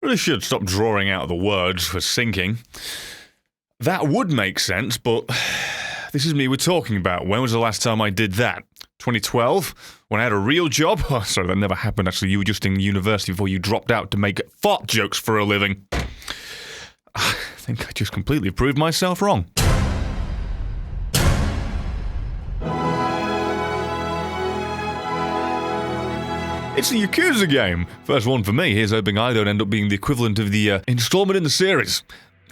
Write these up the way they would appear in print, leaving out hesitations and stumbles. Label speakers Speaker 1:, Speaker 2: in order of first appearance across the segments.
Speaker 1: Really should stop drawing out the words for sinking. That would make sense, but this is me we're talking about. When was the last time I did that? 2012? When I had a real job? Oh, sorry, that never happened, actually. You were just in university before you dropped out to make fart jokes for a living. I think I just completely proved myself wrong. It's a Yakuza game. First one for me. Here's hoping I don't end up being the equivalent of the installment in the series.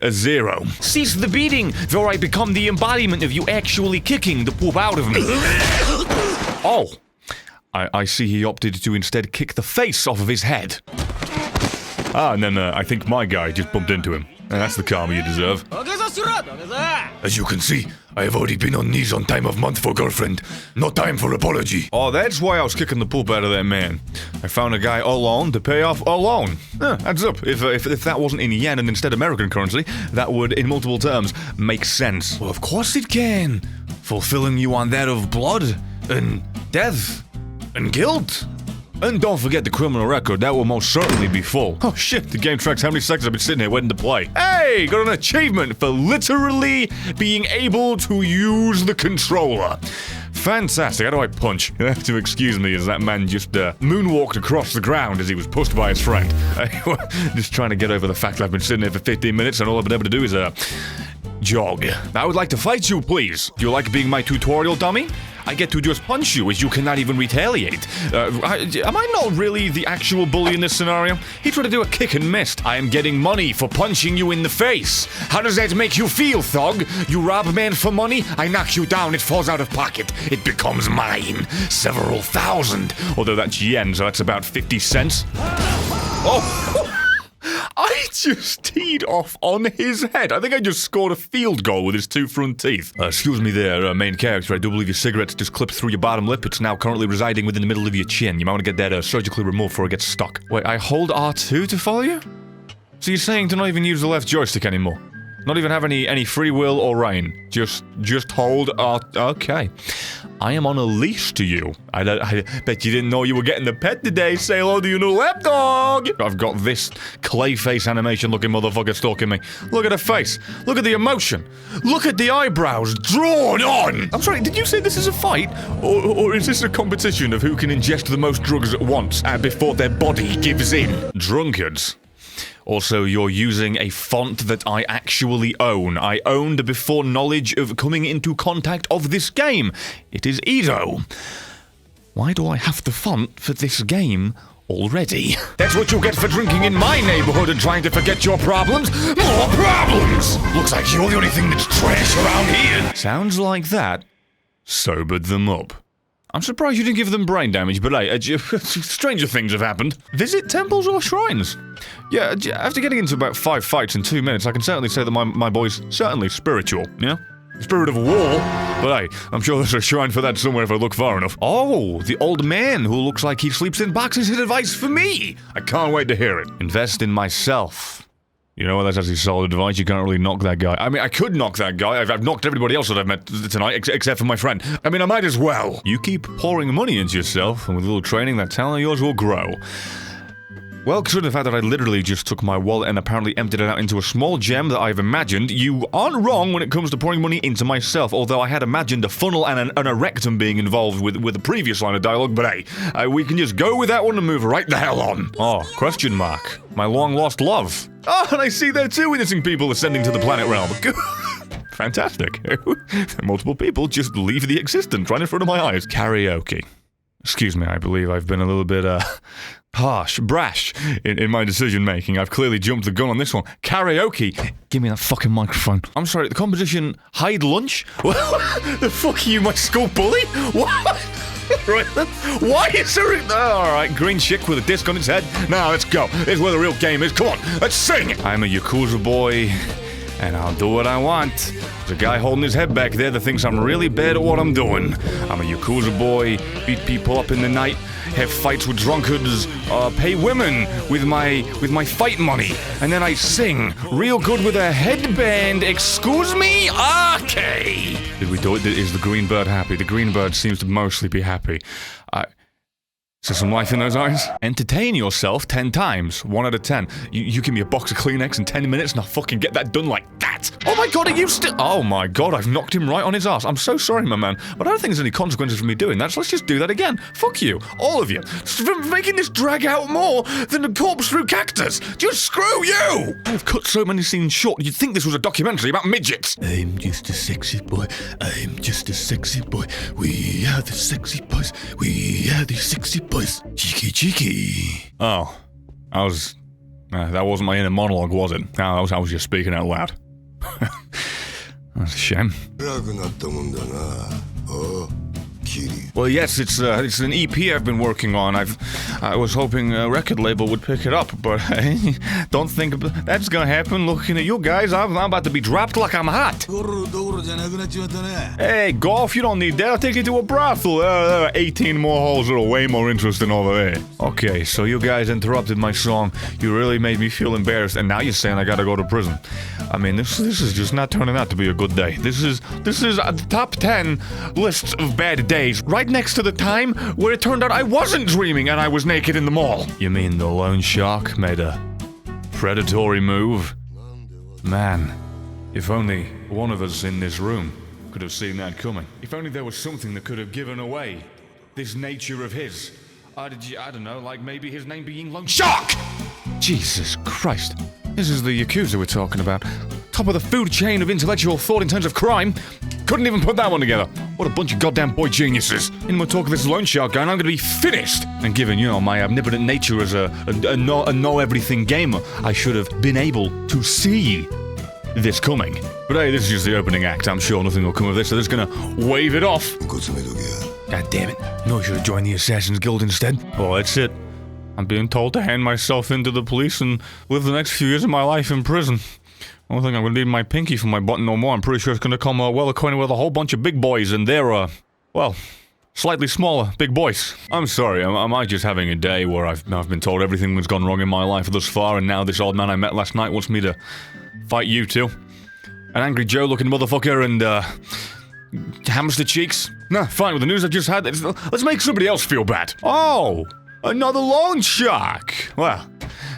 Speaker 1: A 0.
Speaker 2: Cease the beating, or I become the embodiment of you actually kicking the poop out of me.
Speaker 1: Oh. I see he opted to instead kick the face off of his head. Ah, and then I think my guy just bumped into him. And that's the karma you deserve. As you can see, I have already been on knees on time of month for girlfriend. No time for apology. Oh, that's why I was kicking the poop out of that man. I found a guy alone to pay off a loan. Adds up. If that wasn't in yen and instead American currency, that would, in multiple terms, make sense. Well, of course it can. Fulfilling you on that of blood, and death, and guilt. And don't forget the criminal record, that will most certainly be full. Oh shit, the game tracks how many seconds I've been sitting here waiting to play. Hey, got an achievement for literally being able to use the controller. Fantastic, how do I punch? You have to excuse me as that man just moonwalked across the ground as he was pushed by his friend. Just trying to get over the fact that I've been sitting here for 15 minutes and all I've been able to do is jog. I would like to fight you, please. Do you like being my tutorial dummy? I get to just punch you as you cannot even retaliate. Am I not really the actual bully in this scenario? He tried to do a kick and missed. I am getting money for punching you in the face. How does that make you feel, thug? You rob a man for money, I knock you down, it falls out of pocket. It becomes mine. Several thousand. Although that's yen, so that's about 50 cents. Oh! I just teed off on his head. I think I just scored a field goal with his 2 front teeth. Excuse me there, main character. I do believe your cigarette's just clipped through your bottom lip. It's now currently residing within the middle of your chin. You might want to get that surgically removed before it gets stuck. Wait, I hold R2 to follow you? So you're saying to not even use the left joystick anymore? Not even have any free will or reign? Just hold R... Okay. I am on a leash to you. I bet you didn't know you were getting the pet today. Say hello to your new lap dog. I've got this clay face animation looking motherfucker stalking me. Look at her face. Look at the emotion. Look at the eyebrows drawn on. I'm sorry, did you say this is a fight? Or is this a competition of who can ingest the most drugs at once before their body gives in? Drunkards. Also, you're using a font that I actually own. I owned before knowledge of coming into contact of this game. It is Edo. Why do I have the font for this game already? That's what you get for drinking in my neighborhood and trying to forget your problems. More problems! Looks like you're the only thing that's trash around here. Sounds like that sobered them up. I'm surprised you didn't give them brain damage, but hey, stranger things have happened. Visit temples or shrines? Yeah, after getting into about 5 fights in 2 minutes, I can certainly say that my boy's certainly spiritual, yeah? Spirit of war, but hey, I'm sure there's a shrine for that somewhere if I look far enough. Oh, the old man who looks like he sleeps in boxes had advice for me! I can't wait to hear it. Invest in myself. You know what, that's actually solid advice. You can't really knock that guy. I mean, I could knock that guy. I've knocked everybody else that I've met tonight, except for my friend. I mean, I might as well. You keep pouring money into yourself, and with a little training, that talent of yours will grow. Well, considering the fact that I literally just took my wallet and apparently emptied it out into a small gem that I've imagined, you aren't wrong when it comes to pouring money into myself, although I had imagined a funnel and an rectum being involved with the previous line of dialogue, but hey, we can just go with that one and move right the hell on. Oh, question mark. My long-lost love. Oh, and I see there too witnessing people ascending to the planet realm. Fantastic. Multiple people just leave the existence right in front of my eyes. Karaoke. Excuse me, I believe I've been a little bit, brash in my decision-making. I've clearly jumped the gun on this one. Karaoke. Give me that fucking microphone. I'm sorry, the composition Hide Lunch? The fuck are you, my school bully? What? Right then. Why is there alright, green chick with a disc on its head. Now, let's go. Here's where the real game is. Come on, let's sing! I'm a Yakuza boy, and I'll do what I want. There's a guy holding his head back there that thinks I'm really bad at what I'm doing. I'm a Yakuza boy, beat people up in the night, have fights with drunkards, pay women with my fight money, and then I sing real good with a headband. Excuse me? Okay. Did we do it? Is the green bird happy? The green bird seems to mostly be happy. Is there some life in those eyes? Entertain yourself 10 times. 1 out of 10. You give me a box of Kleenex in 10 minutes and I'll fucking get that done like that. Oh my god, are you still— Oh my god, I've knocked him right on his ass. I'm so sorry, my man. But I don't think there's any consequences for me doing that, so let's just do that again. Fuck you. All of you. For making this drag out more than a corpse through cactus. Just screw you! I've cut so many scenes short, you'd think this was a documentary about midgets. I'm just a sexy boy. I'm just a sexy boy. We are the sexy boys. We are the sexy boys. Cheeky, cheeky. Oh, that wasn't my inner monologue, was it? No, I was just speaking out loud. That's a shame. Well, yes, it's an EP I've been working on. I was hoping a record label would pick it up, but I don't think that's gonna happen. Looking at you guys, I'm about to be dropped like I'm hot. Hey, golf, you don't need that. I'll take you to a brothel. 18 more holes that are way more interesting over there. Okay, so you guys interrupted my song. You really made me feel embarrassed, and now you're saying I gotta go to prison. I mean, this is just not turning out to be a good day. This is the top 10 lists of bad days, right next to the time where it turned out I wasn't dreaming and I was naked in the mall. You mean the loan shark made a predatory move? Man, if only one of us in this room could have seen that coming. If only there was something that could have given away this nature of his. I don't know, like maybe his name being Loan Shark! Jesus Christ. This is the Yakuza we're talking about. Top of the food chain of intellectual thought in terms of crime. Couldn't even put that one together. What a bunch of goddamn boy geniuses. In more talk of this loan shark guy, and I'm gonna be finished. And given, you know, my omnipotent nature as a know-everything gamer, I should have been able to see this coming. But hey, this is just the opening act. I'm sure nothing will come of this, so they're just gonna wave it off. God damn it. No, I should have joined the Assassin's Guild instead. Well, that's it. I'm being told to hand myself in to the police and live the next few years of my life in prison. I don't think I'm gonna need my pinky for my button no more. I'm pretty sure it's gonna come well acquainted with a whole bunch of big boys, and they're, well, slightly smaller big boys. I'm sorry, am I just having a day where I've been told everything that's gone wrong in my life thus far, and now this old man I met last night wants me to fight you two? An Angry Joe looking motherfucker and, hamster cheeks? Nah, fine, with the news I've just had, let's make somebody else feel bad. Oh! Another loan shark! Well,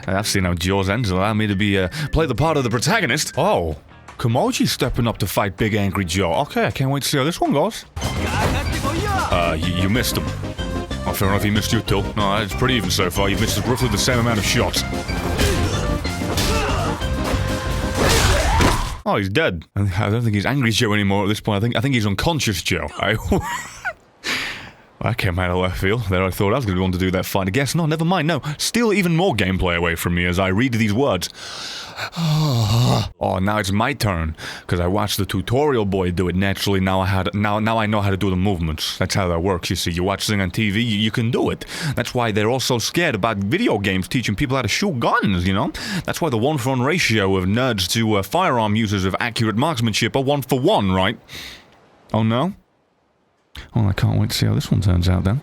Speaker 1: I've seen how Jaws ends. Allow me to play the part of the protagonist. Oh, Kamoji's stepping up to fight Big Angry Joe. Okay, I can't wait to see how this one goes. You missed him. Oh, fair enough, he missed you too. No, it's pretty even so far. You've missed roughly the same amount of shots. Oh, he's dead. I don't think he's Angry Joe anymore at this point. I think he's unconscious Joe. That came out of left field. There I thought I was going to want to do that fight. I guess not, never mind. No, steal even more gameplay away from me as I read these words. Oh, now it's my turn. Because I watched the tutorial boy do it naturally. Now I know how to do the movements. That's how that works, you see. You watch things on TV, you can do it. That's why they're all so scared about video games teaching people how to shoot guns, you know? That's why the 1-for-1 ratio of nerds to firearm users of accurate marksmanship are 1-for-1, right? Oh, no? Well, I can't wait to see how this one turns out, then.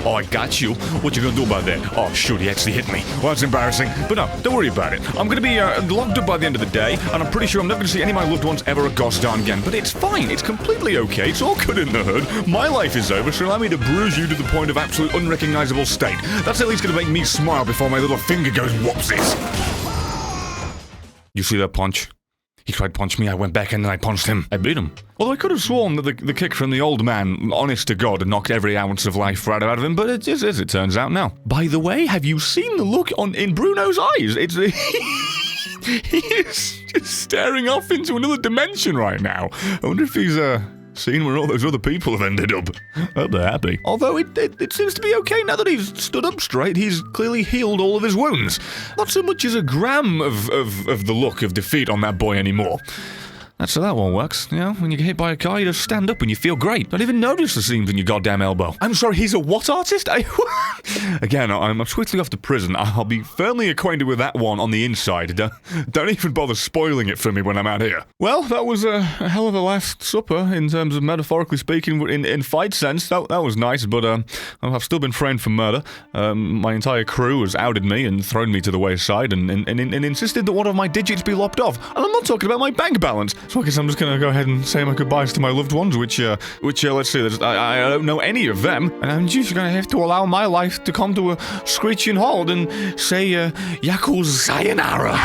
Speaker 1: Oh, I got you. What you gonna do about that? Oh, shoot, he actually hit me. Well, that's embarrassing. But no, don't worry about it. I'm gonna be locked up by the end of the day, and I'm pretty sure I'm never gonna see any of my loved ones ever a gosh darn again. But it's fine. It's completely okay. It's all good in the hood. My life is over, so allow me to bruise you to the point of absolute unrecognizable state. That's at least gonna make me smile before my little finger goes whoopsies. You see that punch? He tried to punch me, I went back and then I punched him. I beat him. Although I could have sworn that the kick from the old man, honest to God, knocked every ounce of life right out of him, but it is as it turns out now. By the way, have you seen the look in Bruno's eyes? It's... he is just staring off into another dimension right now. I wonder if he's, seeing where all those other people have ended up. I hope they're happy. Although it seems to be okay now that he's stood up straight. He's clearly healed all of his wounds. Not so much as a gram of the look of defeat on that boy anymore. That's how that one works, you know? When you get hit by a car, you just stand up and you feel great. Don't even notice the seams in your goddamn elbow. I'm sorry, he's a what artist? Again, I'm swiftly off to prison. I'll be firmly acquainted with that one on the inside. Don't even bother spoiling it for me when I'm out here. Well, that was a hell of a last supper, in terms of metaphorically speaking, in fight sense. That was nice, but I've still been framed for murder. My entire crew has outed me and thrown me to the wayside and insisted that one of my digits be lopped off. And I'm not talking about my bank balance. So I guess I'm just gonna go ahead and say my goodbyes to my loved ones, which let's see, I don't know any of them, and I'm just gonna have to allow my life to come to a screeching halt and say, Yakuza sayonara.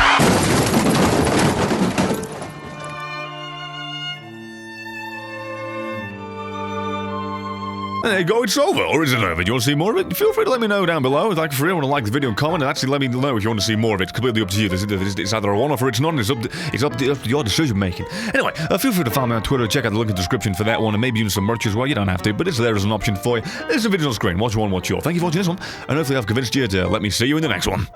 Speaker 1: There you go, it's over. Or is it over? Do you want to see more of it? Feel free to let me know down below. Like for everyone to like the video and comment, and actually let me know if you want to see more of it. It's completely up to you. It's either a one-off or it's not. It's up to your decision making. Anyway, feel free to follow me on Twitter. Check out the link in the description for that one, and maybe even some merch as well. You don't have to, but it's there as an option for you. There's some videos on screen. Watch one, watch your. Thank you for watching this one, and hopefully I've convinced you to let me see you in the next one.